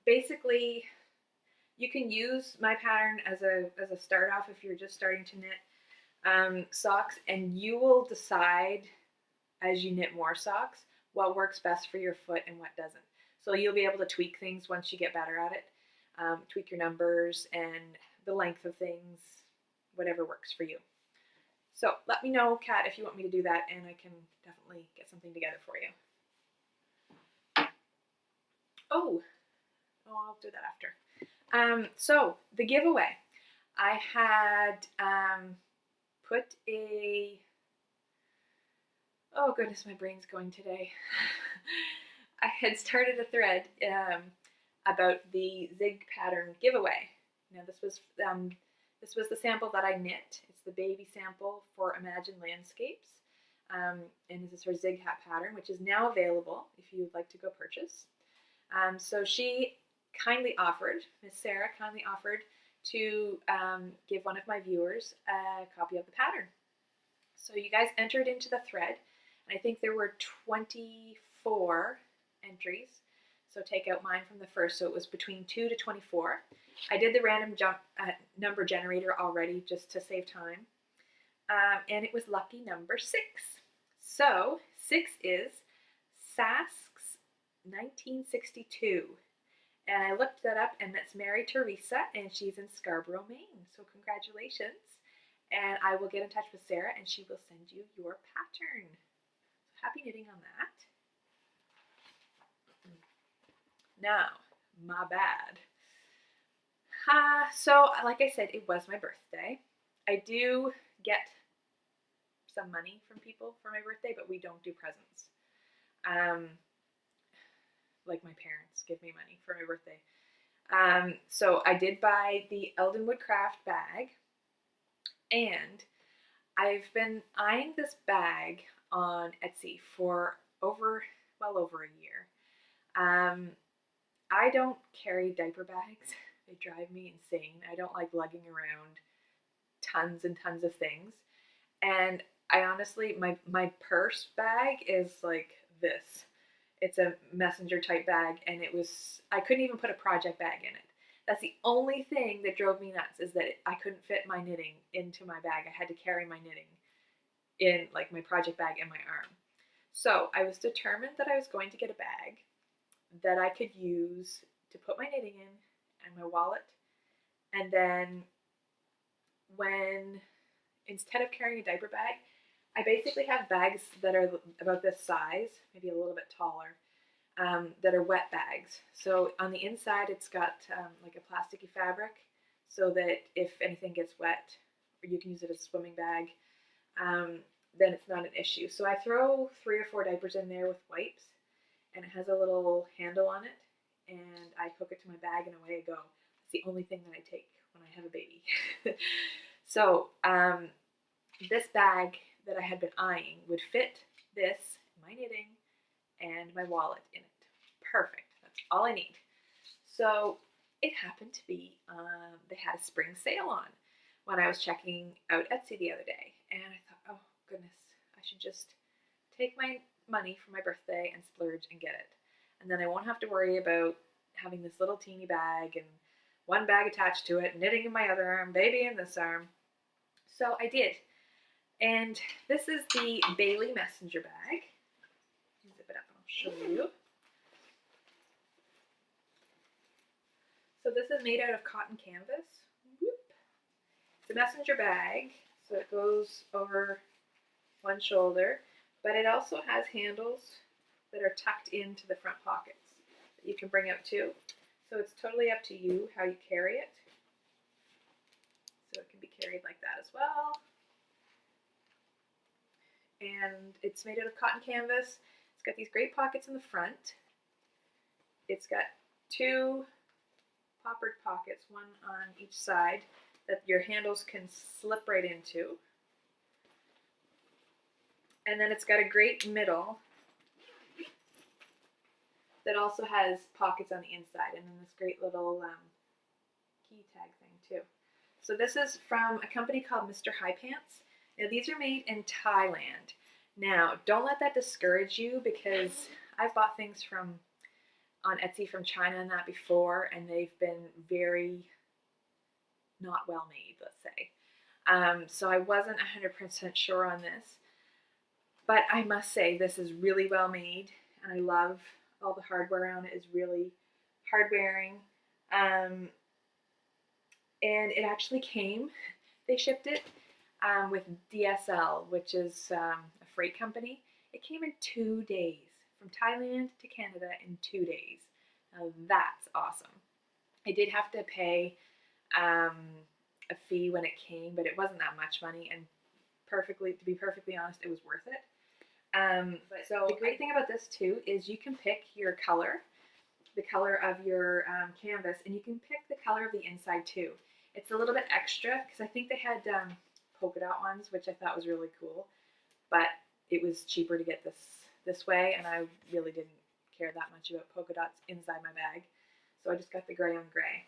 Speaker 1: Basically, you can use my pattern as a start off if you're just starting to knit socks, and you will decide as you knit more socks what works best for your foot and what doesn't. So you'll be able to tweak things once you get better at it. Tweak your numbers and the length of things, whatever works for you. So let me know, Kat, if you want me to do that, and I can definitely get something together for you. Oh, I'll do that after. So the giveaway, I had put a, oh goodness, my brain's going today. I had started a thread about the Zig pattern giveaway. Now this was the sample that I knit. It's the baby sample for Imagine Landscapes, and this is her Zig hat pattern, which is now available if you would like to go purchase. So she kindly offered, Miss Sarah kindly offered to give one of my viewers a copy of the pattern. So you guys entered into the thread, and I think there were 24 entries. So take out mine from the first, so it was between 2 to 24. I did the random number generator already just to save time, and it was lucky number 6. So 6 is Sask's 1962. And I looked that up, and that's Mary Teresa, and she's in Scarborough, Maine. So congratulations. And I will get in touch with Sarah, and she will send you your pattern. So happy knitting on that. Now, my bad. So, like I said, it was my birthday. I do get some money from people for my birthday, but we don't do presents. Um, like my parents give me money for my birthday. So I did buy the Eldenwood Craft bag, and I've been eyeing this bag on Etsy for well over a year. I don't carry diaper bags. They drive me insane. I don't like lugging around tons and tons of things. And I honestly, my purse bag is like this. It's a messenger type bag, and I couldn't even put a project bag in it. That's the only thing that drove me nuts, is that I couldn't fit my knitting into my bag. I had to carry my knitting in like my project bag in my arm. So I was determined that I was going to get a bag that I could use to put my knitting in and my wallet. And then instead of carrying a diaper bag, I basically have bags that are about this size, maybe a little bit taller, that are wet bags. So on the inside, it's got like a plasticky fabric, so that if anything gets wet, or you can use it as a swimming bag, then it's not an issue. So I throw 3 or 4 diapers in there with wipes, and it has a little handle on it, and I hook it to my bag, and away I go. It's the only thing that I take when I have a baby. So this bag that I had been eyeing would fit this, my knitting, and my wallet in it. Perfect. That's all I need. So it happened to be, they had a spring sale on when I was checking out Etsy the other day. And I thought, oh goodness, I should just take my money for my birthday and splurge and get it. And then I won't have to worry about having this little teeny bag and one bag attached to it, knitting in my other arm, baby in this arm. So I did. And this is the Bailey messenger bag. Zip it up and I'll show you. So this is made out of cotton canvas. It's a messenger bag, so it goes over one shoulder, but it also has handles that are tucked into the front pockets that you can bring out too. So it's totally up to you how you carry it. So it can be carried like that as well. And it's made out of cotton canvas. It's got these great pockets in the front. It's got 2 poppered pockets, one on each side, that your handles can slip right into. And then it's got a great middle that also has pockets on the inside, and then this great little key tag thing too. So this is from a company called Mr. High Pants. Now these are made in Thailand. Now don't let that discourage you, because I've bought things on Etsy from China and that before, and they've been very not well made, let's say. So I wasn't 100% sure on this, but I must say this is really well made, and I love all the hardware on it. Is really hard wearing. And it actually came, they shipped it with DSL, which is a freight company. It came in 2 days, from Thailand to Canada in 2 days. Now that's awesome. I did have to pay a fee when it came, but it wasn't that much money, and to be perfectly honest, it was worth it. So the great thing about this too is you can pick your color, the color of your canvas, and you can pick the color of the inside too. It's a little bit extra because I think they had polka dot ones, which I thought was really cool, but it was cheaper to get this way, and I really didn't care that much about polka dots inside my bag, so I just got the gray on gray.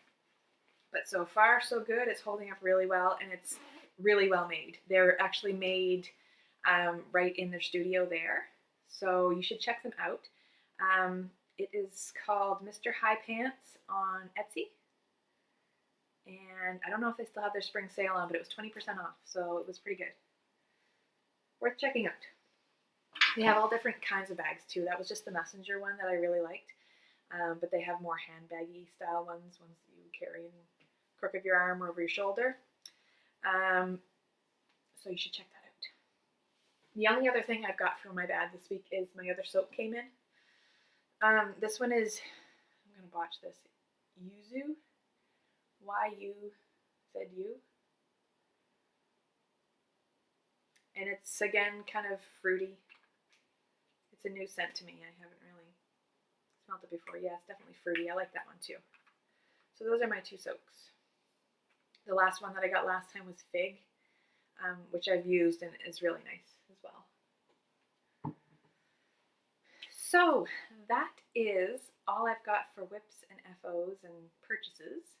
Speaker 1: But so far so good. It's holding up really well, and it's really well made. They're actually made right in their studio there, so you should check them out. It is called Mr. High Pants on Etsy, and I don't know if they still have their spring sale on, but it was 20% off, so it was pretty good. Worth checking out. They have all different kinds of bags too. That was just the messenger one that I really liked, but they have more handbaggy style ones that you carry in the crook of your arm or over your shoulder. So you should check that out. The only other thing I've got for my bag this week is my other soap came in. This one is, I'm going to botch this. Yuzu. Y-U-Z-U. And it's, again, kind of fruity. It's a new scent to me. I haven't really smelled it before. Yeah, it's definitely fruity. I like that one too. So those are my two soaks. The last one that I got last time was Fig, which I've used and is really nice as well. So that is all I've got for whips and FOs and purchases.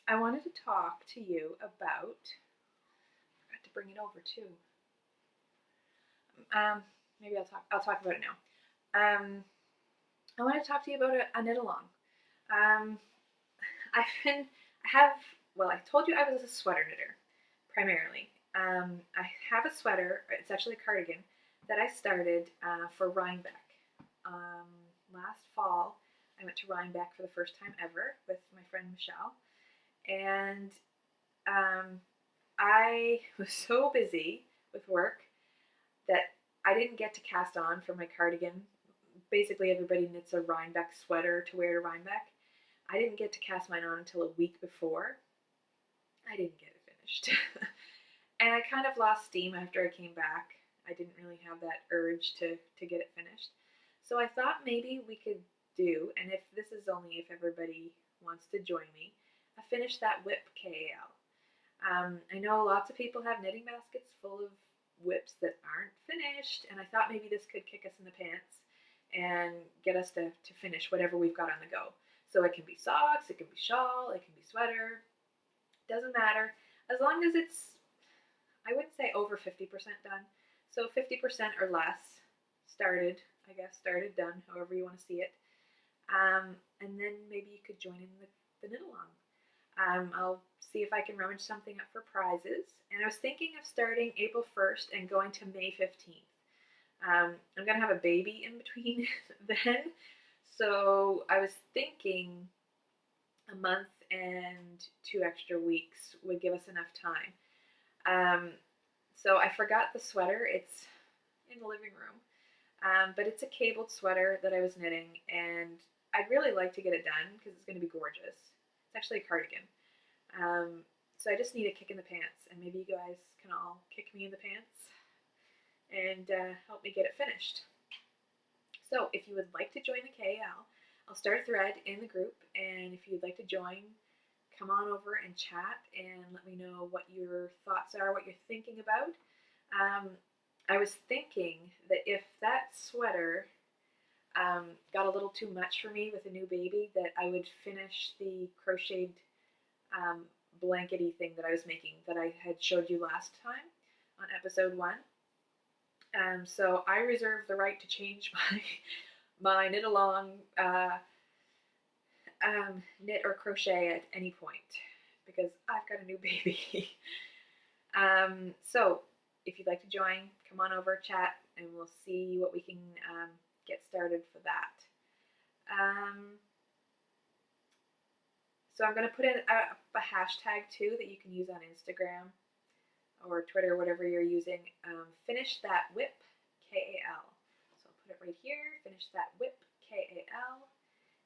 Speaker 1: I wanted to talk to you about, I forgot to bring it over too. Maybe I'll talk about it now. I want to talk to you about a knit along. I told you I was a sweater knitter, primarily. I have a sweater, it's actually a cardigan, that I started for Rhinebeck. Last fall, I went to Rhinebeck for the first time ever with my friend Michelle, and I was so busy with work that I didn't get to cast on for my cardigan. Basically, everybody knits a Rhinebeck sweater to wear to Rhinebeck. I didn't get to cast mine on until a week before. I didn't get it finished. And I kind of lost steam after I came back. I didn't really have that urge to get it finished. So I thought maybe we could do, and if this is only if everybody wants to join me, finish that whip KAL. I know lots of people have knitting baskets full of whips that aren't finished, and I thought maybe this could kick us in the pants and get us to finish whatever we've got on the go. So it can be socks, it can be shawl, it can be sweater, doesn't matter. As long as it's, I wouldn't say over 50% done. So 50% or less started, done, however you want to see it. And then maybe you could join in the knit along. I'll see if I can rummage something up for prizes. And I was thinking of starting April 1st and going to May 15th. I'm going to have a baby in between then. So I was thinking a month and 2 extra weeks would give us enough time. So I forgot the sweater. It's in the living room. But it's a cabled sweater that I was knitting, and I'd really like to get it done because it's going to be gorgeous. It's actually a cardigan. So I just need a kick in the pants, and maybe you guys can all kick me in the pants and help me get it finished. So if you would like to join the KAL, I'll start a thread in the group, and if you'd like to join, come on over and chat and let me know what your thoughts are, what you're thinking about. I was thinking that if that sweater got a little too much for me with a new baby, that I would finish the crocheted blankety thing that I was making that I had showed you last time on episode 1. So I reserve the right to change my knit along knit or crochet at any point because I've got a new baby. So if you'd like to join, come on over, chat, and we'll see what we can get started for that. So I'm going to put in a hashtag too that you can use on Instagram or Twitter, whatever you're using. Finish that whip KAL. So I'll put it right here. Finish that whip KAL.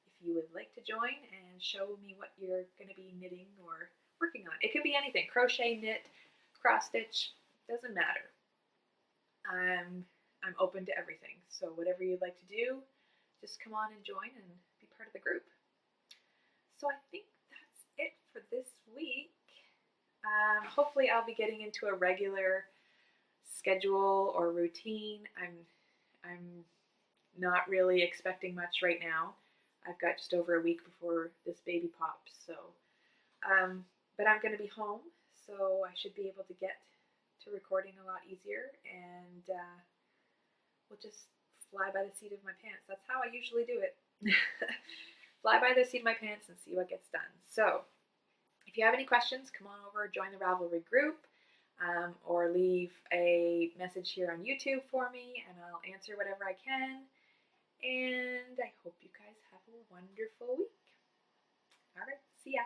Speaker 1: If you would like to join and show me what you're going to be knitting or working on. It could be anything. Crochet, knit, cross stitch, doesn't matter. I'm open to everything. So whatever you'd like to do, just come on and join and be part of the group. So I think that's it for this week. Hopefully I'll be getting into a regular schedule or routine. I'm not really expecting much right now. I've got just over a week before this baby pops, so but I'm going to be home, so I should be able to get to recording a lot easier, and we'll just fly by the seat of my pants. That's how I usually do it. Fly by the seat of my pants and see what gets done. So if you have any questions, come on over, join the Ravelry group, or leave a message here on YouTube for me, and I'll answer whatever I can. And I hope you guys have a wonderful week. All right, see ya.